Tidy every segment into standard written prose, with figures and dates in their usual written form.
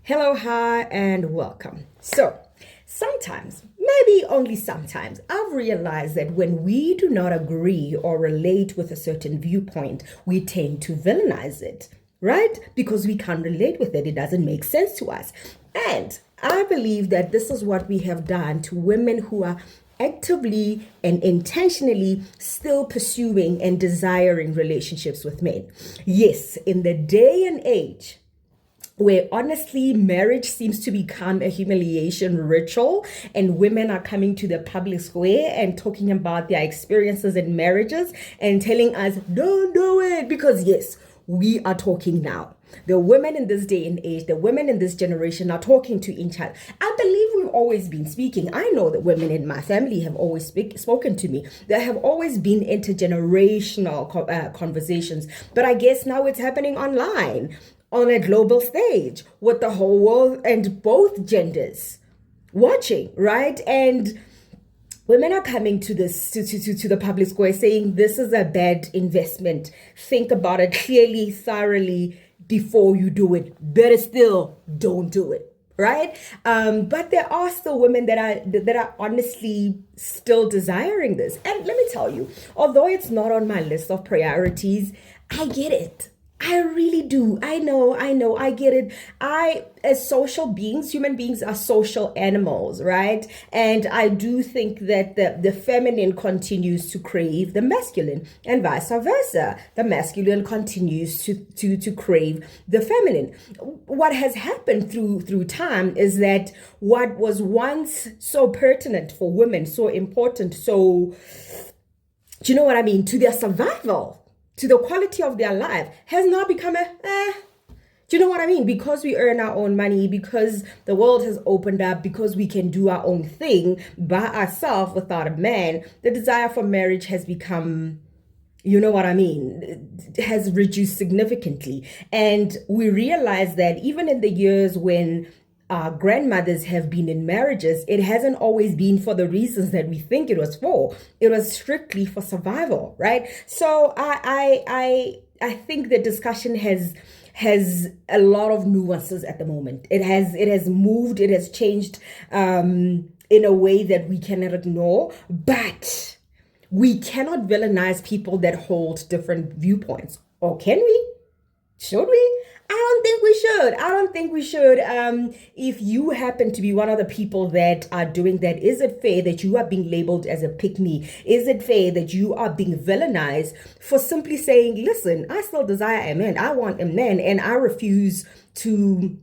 Hello, hi, and welcome. So, sometimes, maybe only sometimes, I've realized that when we do not agree or relate with a certain viewpoint, we tend to villainize it, right? Because we can't relate with it, it doesn't make sense to us. And I believe that this is what we have done to women who are actively and intentionally still pursuing and desiring relationships with men. Yes, in the day and age where honestly marriage seems to become a humiliation ritual and women are coming to the public square and talking about their experiences in marriages and telling us don't do it, because yes, we are talking now. The women in this day and age, the women in this generation are talking to each other. I believe we've always been speaking. I know that women in my family have always spoken to me. There have always been intergenerational conversations, but I guess now it's happening online on a global stage with the whole world and both genders watching, right? And women are coming to this to the public square saying this is a bad investment. Think about it clearly, thoroughly before you do it. Better still, don't do it. Right? But there are still women that are honestly still desiring this. And let me tell you, although it's not on my list of priorities, I get it. I really do. I know, I get it. As social beings, human beings are social animals, right? And I do think that the feminine continues to crave the masculine and vice versa. The masculine continues to crave the feminine. What has happened through time is that what was once so pertinent for women, so important, so, do you know what I mean, to their survival, to the quality of their life, has now become do you know what I mean? Because we earn our own money, because the world has opened up, because we can do our own thing by ourselves without a man, the desire for marriage has become, you know what I mean, it has reduced significantly. And we realize that even in the years when our grandmothers have been in marriages, it hasn't always been for the reasons that we think it was for. It was strictly for survival, right? So I think the discussion has a lot of nuances at the moment. It has moved, it has changed in a way that we cannot ignore, but we cannot villainize people that hold different viewpoints. Or can we? Should we? I don't think we should. I don't think we should. If you happen to be one of the people that are doing that, is it fair that you are being labeled as a pick-me? Is it fair that you are being villainized for simply saying, listen, I still desire a man. I want a man, and I refuse to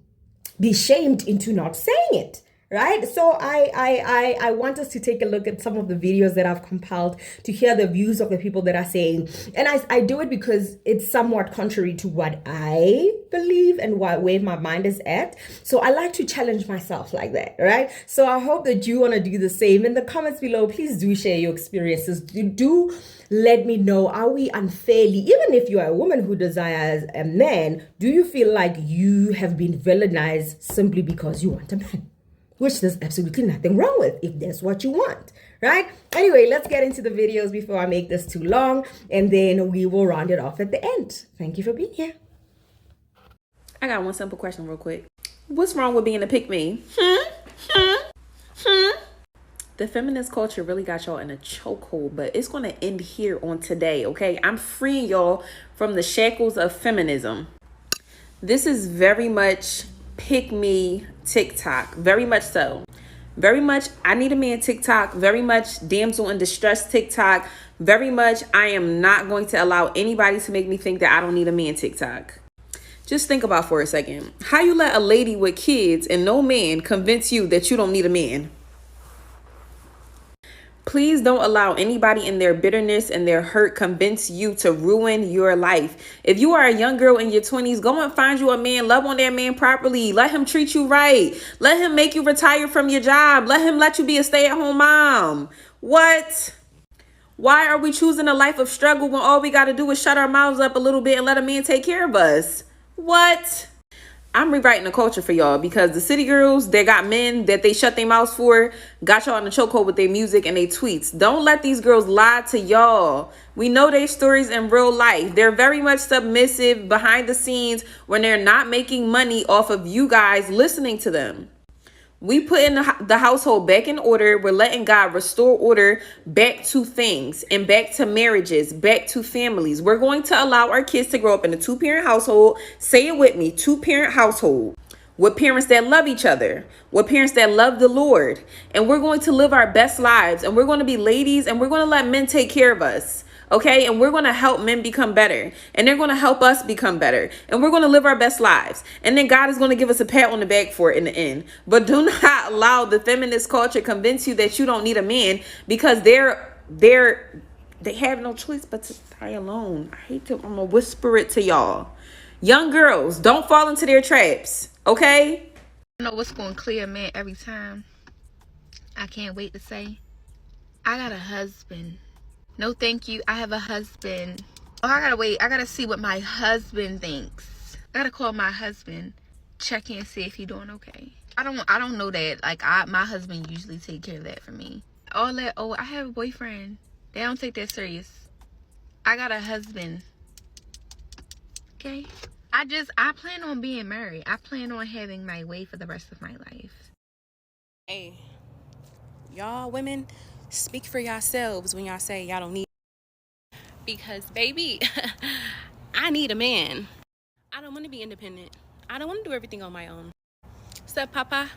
be shamed into not saying it. Right? So I want us to take a look at some of the videos that I've compiled to hear the views of the people that are saying, and I do it because it's somewhat contrary to what I believe and where my mind is at. So I like to challenge myself like that, right? So I hope that you want to do the same. In the comments below, please do share your experiences. Do let me know, are we unfairly, even if you are a woman who desires a man, do you feel like you have been villainized simply because you want a man? Which there's absolutely nothing wrong with if that's what you want, right? Anyway, let's get into the videos before I make this too long, and then we will round it off at the end. Thank you for being here. I got one simple question real quick. What's wrong with being a pick-me? The feminist culture really got y'all in a chokehold, but it's going to end here on today, okay? I'm freeing y'all from the shackles of feminism. This is very much pick me TikTok, very much so. Very much I need a man TikTok, very much damsel in distress TikTok, very much I am not going to allow anybody to make me think that I don't need a man TikTok. Just think about for a second. How you let a lady with kids and no man convince you that you don't need a man? Please don't allow anybody in their bitterness and their hurt convince you to ruin your life. If you are a young girl in your 20s, go and find you a man. Love on that man properly. Let him treat you right. Let him make you retire from your job. Let him let you be a stay-at-home mom. What? Why are we choosing a life of struggle when all we got to do is shut our mouths up a little bit and let a man take care of us? What? I'm rewriting the culture for y'all because the city girls that got men that they shut their mouths for got y'all in the chokehold with their music and their tweets. Don't let these girls lie to y'all. We know their stories in real life. They're very much submissive behind the scenes when they're not making money off of you guys listening to them. We putting the household back in order. We're letting God restore order back to things and back to marriages, back to families. We're going to allow our kids to grow up in a 2-parent household. Say it with me, 2-parent household. With parents that love each other, with parents that love the Lord. And we're going to live our best lives. And we're going to be ladies and we're going to let men take care of us. Okay, and we're going to help men become better, and they're going to help us become better, and we're going to live our best lives, and then God is going to give us a pat on the back for it in the end. But do not allow the feminist culture convince you that you don't need a man, because they have no choice but to die alone. I'm gonna whisper it to y'all. Young girls, don't fall into their traps. Okay, I know what's going to clear a man every time. I can't wait to say, I got a husband. No, thank you. I have a husband. Oh, I gotta wait. I gotta see what my husband thinks. I gotta call my husband, check in, see if he's doing okay. I don't know that. Like, my husband usually take care of that for me. All that. Oh, I have a boyfriend. They don't take that serious. I got a husband. Okay. I plan on being married. I plan on having my way for the rest of my life. Hey, y'all women, speak for yourselves when y'all say y'all don't need. Because, baby, I need a man. I don't want to be independent. I don't want to do everything on my own. Step Papa.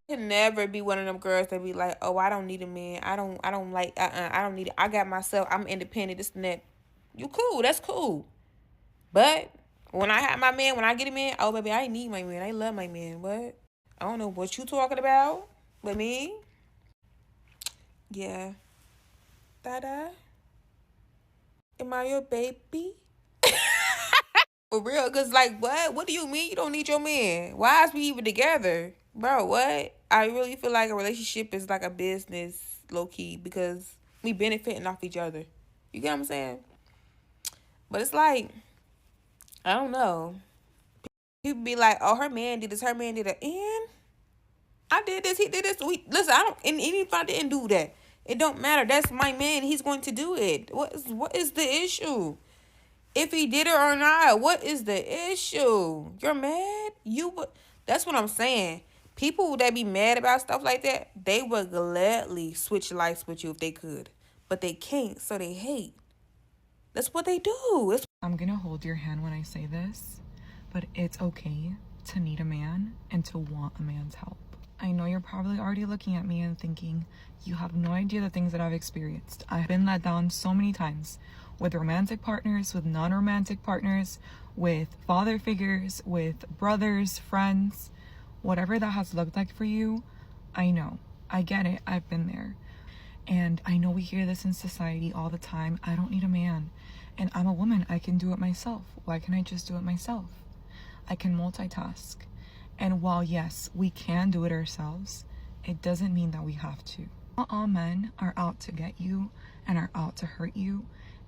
Can never be one of them girls that be like, oh, I don't need a man. I don't like, I don't need it. I got myself. I'm independent. This and that. You cool. That's cool. But when I have my man, when I get a man, oh, baby, I need my man. I love my man. What? I don't know what you talking about. But me? Yeah. Dada? Am I your baby? For real? Because, like, what? What do you mean you don't need your man? Why is we even together? Bro, what? I really feel like a relationship is like a business, low-key, because we benefiting off each other. You get what I'm saying? But it's like, I don't know. People be like, oh, her man did this, her man did that. And I did this, he did this. Listen, I don't, and even if I didn't do that, it don't matter. That's my man. He's going to do it. What is the issue? If he did it or not, what is the issue? You're mad? That's what I'm saying. People that be mad about stuff like that, they would gladly switch lives with you if they could. But they can't, so they hate. That's what they do. I'm gonna hold your hand when I say this, but it's okay to need a man and to want a man's help. I know you're probably already looking at me and thinking, you have no idea the things that I've experienced. I've been let down so many times. With romantic partners, with non-romantic partners, with father figures, with brothers, friends, whatever that has looked like for you, I know. I get it. I've been there. And I know we hear this in society all the time. I don't need a man. And I'm a woman. I can do it myself. Why can't I just do it myself? I can multitask. And while, yes, we can do it ourselves, it doesn't mean that we have to. Not all men are out to get you and are out to hurt you.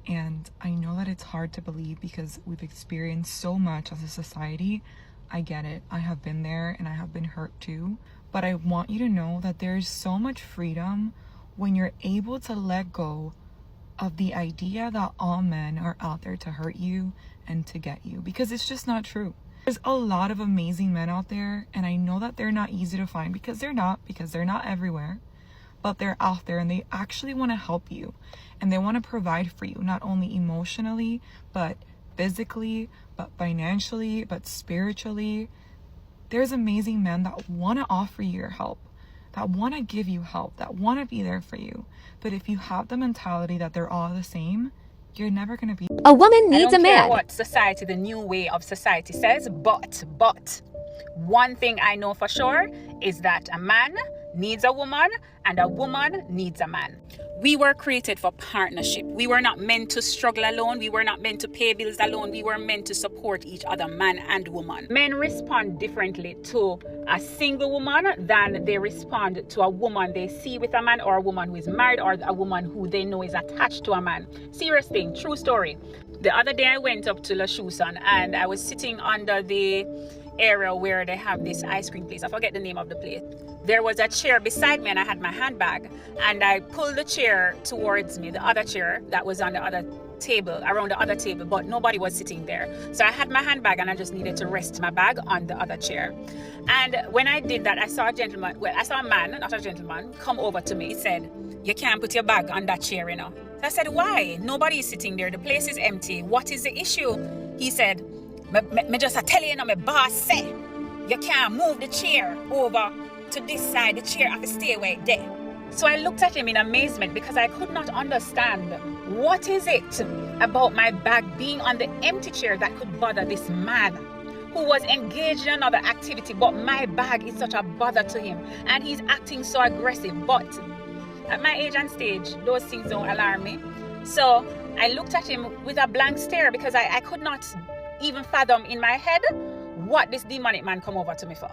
And I know that it's hard to believe because we've experienced so much as a society. I get it. I have been there and I have been hurt too. But I want you to know that there's so much freedom when you're able to let go of the idea that all men are out there to hurt you and to get you, because it's just not true. There's a lot of amazing men out there, and I know that they're not easy to find because they're not everywhere. But they're out there and they actually want to help you and they want to provide for you, not only emotionally, but physically, but financially, but spiritually. There's amazing men that want to offer you your help, that want to give you help, that want to be there for you. But if you have the mentality that they're all the same, you're never going to be. A woman needs a man. I don't care what society, the new way of society says, but one thing I know for sure is that a man needs a woman and a woman needs a man. We were created for partnership. We were not meant to struggle alone. We were not meant to pay bills alone. We were meant to support each other, man and woman. Men respond differently to a single woman than they respond to a woman they see with a man, or a woman who is married, or a woman who they know is attached to a man. Serious thing, true story. The other day I went up to La Chusson and I was sitting under the area where they have this ice cream place. I forget the name of the place. There was a chair beside me and I had my handbag, and I pulled the chair towards me, the other chair that was on the other table, around the other table, but nobody was sitting there. So I had my handbag and I just needed to rest my bag on the other chair. And when I did that, I saw a man, not a gentleman, come over to me. He said, "You can't put your bag on that chair, you know." So I said, "Why? Nobody is sitting there. The place is empty. What is the issue?" He said, me just tell you, my boss say, you can't move the chair over to this side. The chair have to stay right there. So I looked at him in amazement because I could not understand what is it about my bag being on the empty chair that could bother this man who was engaged in another activity, but my bag is such a bother to him and he's acting so aggressive. But at my age and stage, those things don't alarm me. So I looked at him with a blank stare because I could not even fathom in my head what this demonic man come over to me for.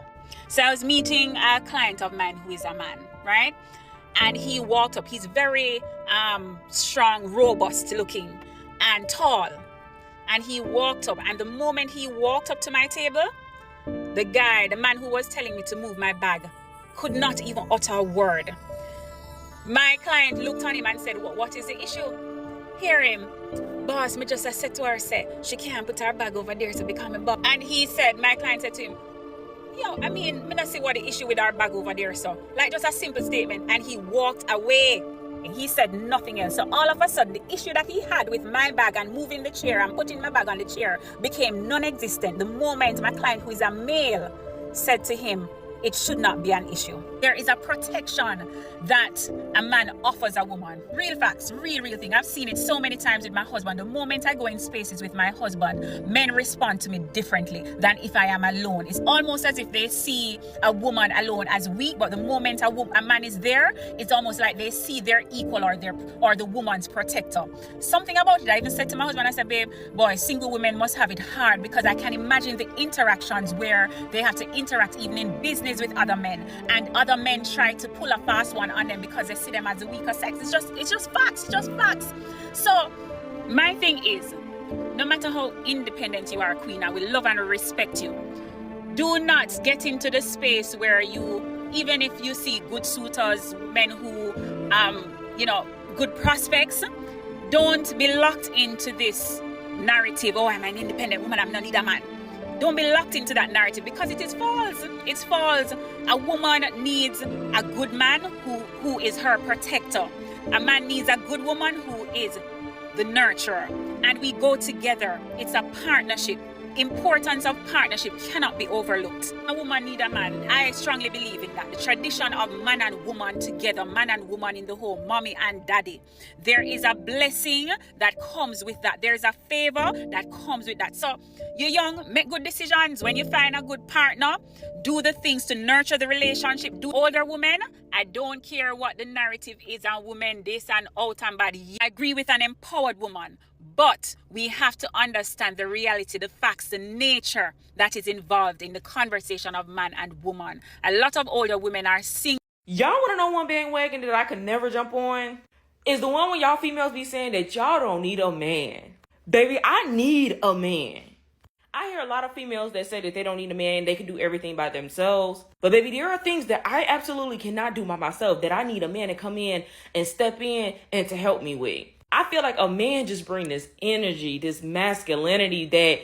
So I was meeting a client of mine who is a man, right? And he walked up. He's very strong, robust looking and tall. And he walked up, and the moment he walked up to my table, the man who was telling me to move my bag, could not even utter a word. My client looked on him and said, what is the issue? Hear him. "Boss, me just said to her, say, she can't put her bag over there to become a boss." And he said, my client said to him, "Yo, I mean, me not see what the issue with our bag over there, so." Like, just a simple statement. And he walked away. And he said nothing else. So all of a sudden, the issue that he had with my bag and moving the chair and putting my bag on the chair became non-existent the moment my client, who is a male, said to him, it should not be an issue. There is a protection that a man offers a woman. Real facts, real thing. I've seen it so many times with my husband. The moment I go in spaces with my husband, men respond to me differently than if I am alone. It's almost as if they see a woman alone as weak, but the moment a man is there, it's almost like they see their equal or the woman's protector. Something about it, I even said to my husband, I said, "Babe, boy, single women must have it hard," because I can imagine the interactions where they have to interact even in business with other men, and other men try to pull a fast one on them because they see them as the weaker sex. It's just facts. So my thing is, no matter how independent you are, queen, I will love and respect you. Do not get into the space where you, even if you see good suitors, men who good prospects, don't be locked into this narrative, "Oh, I'm an independent woman, I'm not need a man." Don't be locked into that narrative because it is false. It's false. A woman needs a good man who is her protector. A man needs a good woman who is the nurturer. And we go together. It's a partnership. Importance of partnership cannot be overlooked. A woman needs a man. I strongly believe in that. The tradition of man and woman together, man and woman in the home, mommy and daddy. There is a blessing that comes with that. There is a favor that comes with that. So you're young, make good decisions. When you find a good partner, do the things to nurture the relationship. Do older women, I don't care what the narrative is on women, this and out and bad. I agree with an empowered woman. But we have to understand the reality, the facts, the nature that is involved in the conversation of man and woman. A lot of older women are single. Y'all want to know one bandwagon that I could never jump on? Is the one when y'all females be saying that y'all don't need a man. Baby, I need a man. I hear a lot of females that say that they don't need a man, they can do everything by themselves. But baby, there are things that I absolutely cannot do by myself that I need a man to come in and step in and to help me with. I feel like a man just bring this energy, this masculinity that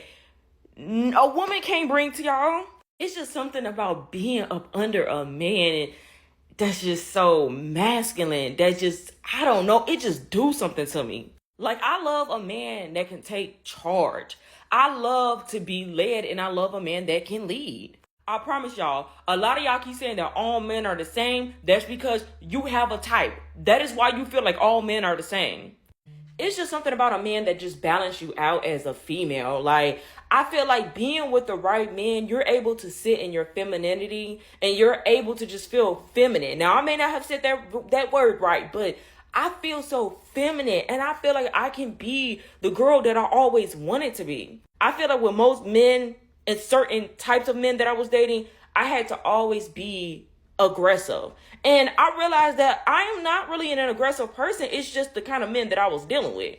a woman can't bring to y'all. It's just something about being up under a man that's just so masculine. That just, I don't know, it just do something to me. Like, I love a man that can take charge. I love to be led, and I love a man that can lead. I promise y'all, a lot of y'all keep saying that all men are the same. That's because you have a type. That is why you feel like all men are the same. It's just something about a man that just balance you out as a female. Like, I feel like being with the right man, you're able to sit in your femininity and you're able to just feel feminine. Now, I may not have said that word right, but I feel so feminine and I feel like I can be the girl that I always wanted to be. I feel like with most men and certain types of men that I was dating, I had to always be aggressive. And I realized that I am not really an aggressive person. It's just the kind of men that I was dealing with.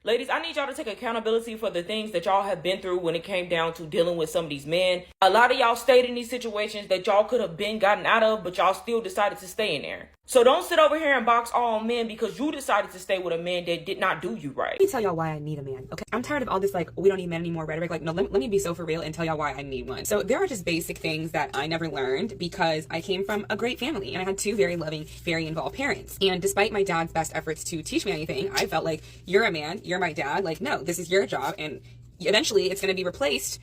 Ladies, I need y'all to take accountability for the things that y'all have been through when it came down to dealing with some of these men. A lot of y'all stayed in these situations that y'all could have been gotten out of, but y'all still decided to stay in there. So don't sit over here and box all men because you decided to stay with a man that did not do you right. Let me tell y'all why I need a man, okay? I'm tired of all this, like, we don't need men anymore rhetoric. Like, no, let me be so for real and tell y'all why I need one. So there are just basic things that I never learned because I came from a great family and I had two very loving, very involved parents. And despite my dad's best efforts to teach me anything, I felt like, you're a man, you're my dad, like, no, this is your job, and eventually it's going to be replaced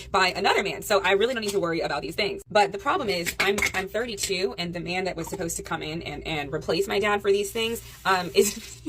by another man. So I really don't need to worry about these things. But the problem is I'm 32, and the man that was supposed to come in and replace my dad for these things is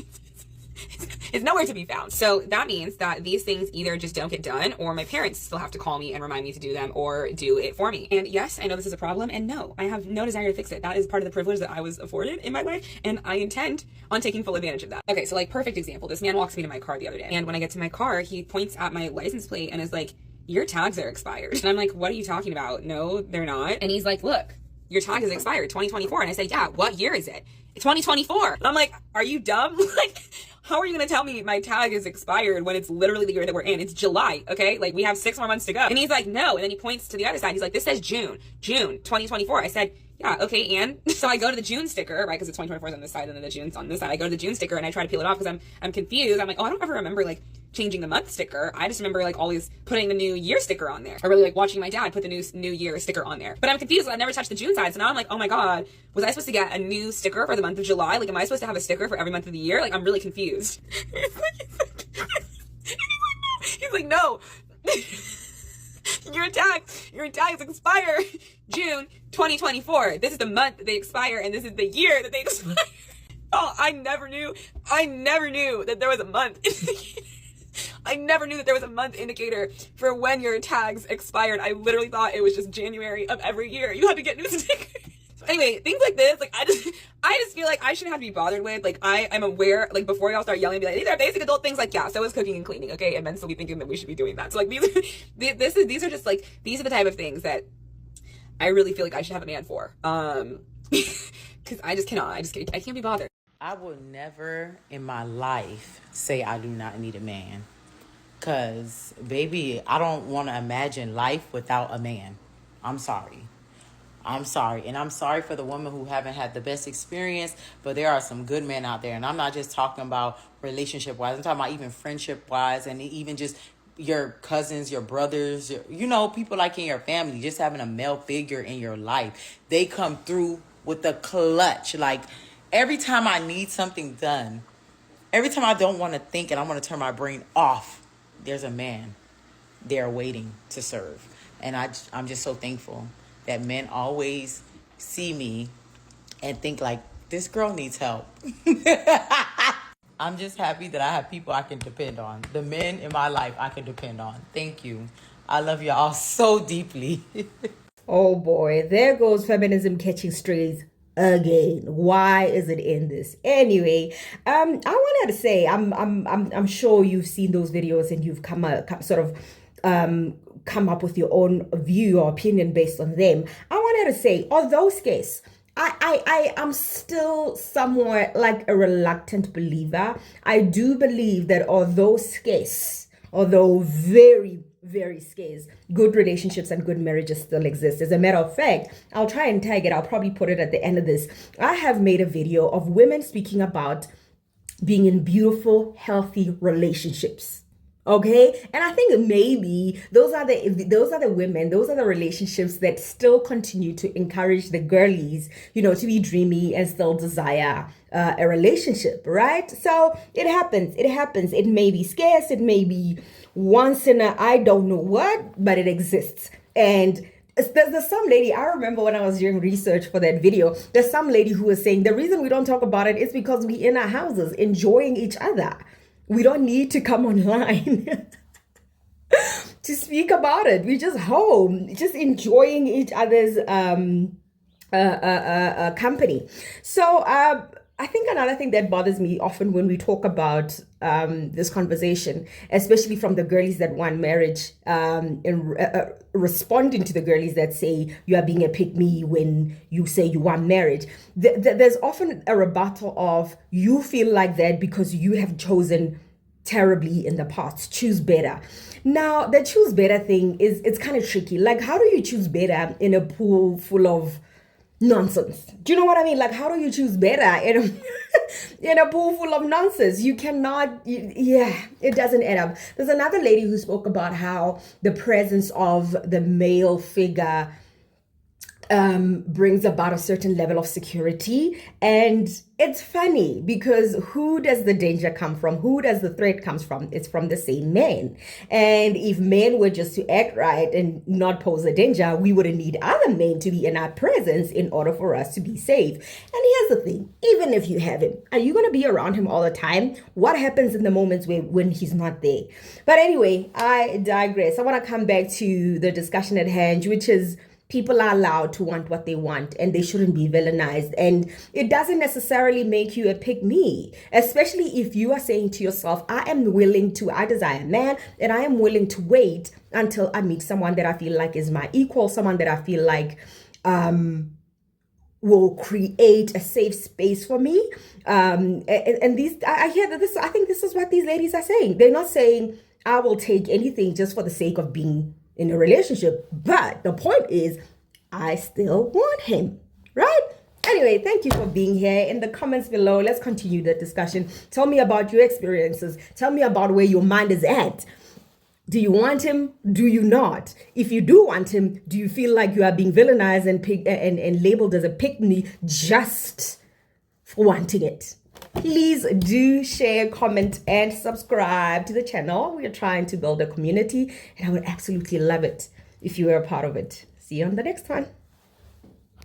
is nowhere to be found. So that means that these things either just don't get done, or my parents still have to call me and remind me to do them or do it for me. And yes, I know this is a problem, and no, I have no desire to fix it. That is part of the privilege that I was afforded in my life, and I intend on taking full advantage of that. Okay, so like perfect example, this man walks me to my car the other day, and when I get to my car, he points at my license plate and is like, your tags are expired. And I'm like, what are you talking about? No, they're not. And he's like, look, your tag is expired, 2024. And I say, yeah, what year is it? 2024. And I'm like, are you dumb? Like, how are you going to tell me my tag is expired when it's literally the year that we're in? It's July, okay? Like, we have 6 more months to go. And he's like, no. And then he points to the other side. He's like, this says June 2024. I said, yeah, okay, and so I go to the June sticker, right? Because the 2024 is on this side and then the June's on this side. I go to the June sticker and I try to peel it off because I'm confused. I'm like, oh, I don't ever remember like changing the month sticker. I just remember like always putting the new year sticker on there. I really like watching my dad put the new year sticker on there. But I'm confused. I never touched the June side. So now I'm like, oh my God, was I supposed to get a new sticker for the month of July? Like, am I supposed to have a sticker for every month of the year? Like, I'm really confused. He's like, no. Your tags expire June 2024. This is the month that they expire, and this is the year that they expire. Oh, I never knew that there was a month. I never knew that there was a month indicator for when your tags expired. I literally thought it was just January of every year. You had to get new stickers. So anyway, things like this, like I just feel like I shouldn't have to be bothered with. Like, I am aware, like, before y'all start yelling, be like, these are basic adult things. Like, yeah, so is cooking and cleaning, okay? And men still be thinking that we should be doing that. So like, these are just like, these are the type of things that I really feel like I should have a man for. Because I just cannot. I can't be bothered. I will never in my life say I do not need a man. Because, baby, I don't want to imagine life without a man. I'm sorry. And I'm sorry for the women who haven't had the best experience, but there are some good men out there. And I'm not just talking about relationship-wise. I'm talking about even friendship-wise, and even just your cousins, your brothers, people like in your family, just having a male figure in your life. They come through with the clutch. Like, every time I need something done, every time I don't want to think and I want to turn my brain off, there's a man there waiting to serve. And I'm just so thankful that men always see me and think like, this girl needs help. I'm just happy that I have people I can depend on. The men in my life I can depend on. Thank you. I love y'all so deeply. Oh boy, there goes feminism catching strays again. Why is it in this? Anyway, I wanted to say, I'm sure you've seen those videos and you've come up with your own view or opinion based on them. I wanted to say, although scarce, I am still somewhat like a reluctant believer. I do believe that although scarce, although very, very scarce, good relationships and good marriages still exist. As a matter of fact, I'll try and tag it. I'll probably put it at the end of this. I have made a video of women speaking about being in beautiful, healthy relationships. Okay, and I think maybe those are the women, those are the relationships that still continue to encourage the girlies, to be dreamy and still desire a relationship, right? So it happens. It may be scarce. It may be once in a I don't know what, but it exists. And there's some lady, I remember when I was doing research for that video, there's some lady who was saying the reason we don't talk about it is because we in our houses enjoying each other. We don't need to come online to speak about it. We're just home, just enjoying each other's company. So I think another thing that bothers me often when we talk about this conversation, especially from the girlies that want marriage, and responding to the girlies that say you are being a pick-me when you say you want marriage, there's often a rebuttal of you feel like that because you have chosen terribly in the past. Choose better. Now, the choose better thing it's kind of tricky. Like, how do you choose better in a pool full of nonsense? Do you know what I mean? Like, how do you choose better in a, in a pool full of nonsense? You cannot, yeah, it doesn't add up. There's another lady who spoke about how the presence of the male figure brings about a certain level of security. And it's funny because who does the danger come from? Who does the threat comes from? It's from the same men. And if men were just to act right and not pose a danger, we wouldn't need other men to be in our presence in order for us to be safe. And here's the thing, even if you have him, are you going to be around him all the time? What happens in the moments when he's not there? But anyway, I digress. I want to come back to the discussion at hand, which is people are allowed to want what they want and they shouldn't be villainized. And it doesn't necessarily make you a pick me, especially if you are saying to yourself, I desire a man and I am willing to wait until I meet someone that I feel like is my equal, someone that I feel like will create a safe space for me. And these, I hear that I think this is what these ladies are saying. They're not saying I will take anything just for the sake of being in a relationship, but the point is I still want him, right? Anyway, thank you for being here. In the comments below, let's continue the discussion. Tell me about your experiences. Tell me about where your mind is at. Do you want him? Do you not? If you do want him, do you feel like you are being villainized and labeled as a pick-me just for wanting it? Please do share, comment, and subscribe to the channel. We are trying to build a community, and I would absolutely love it if you were a part of it. See you on the next one.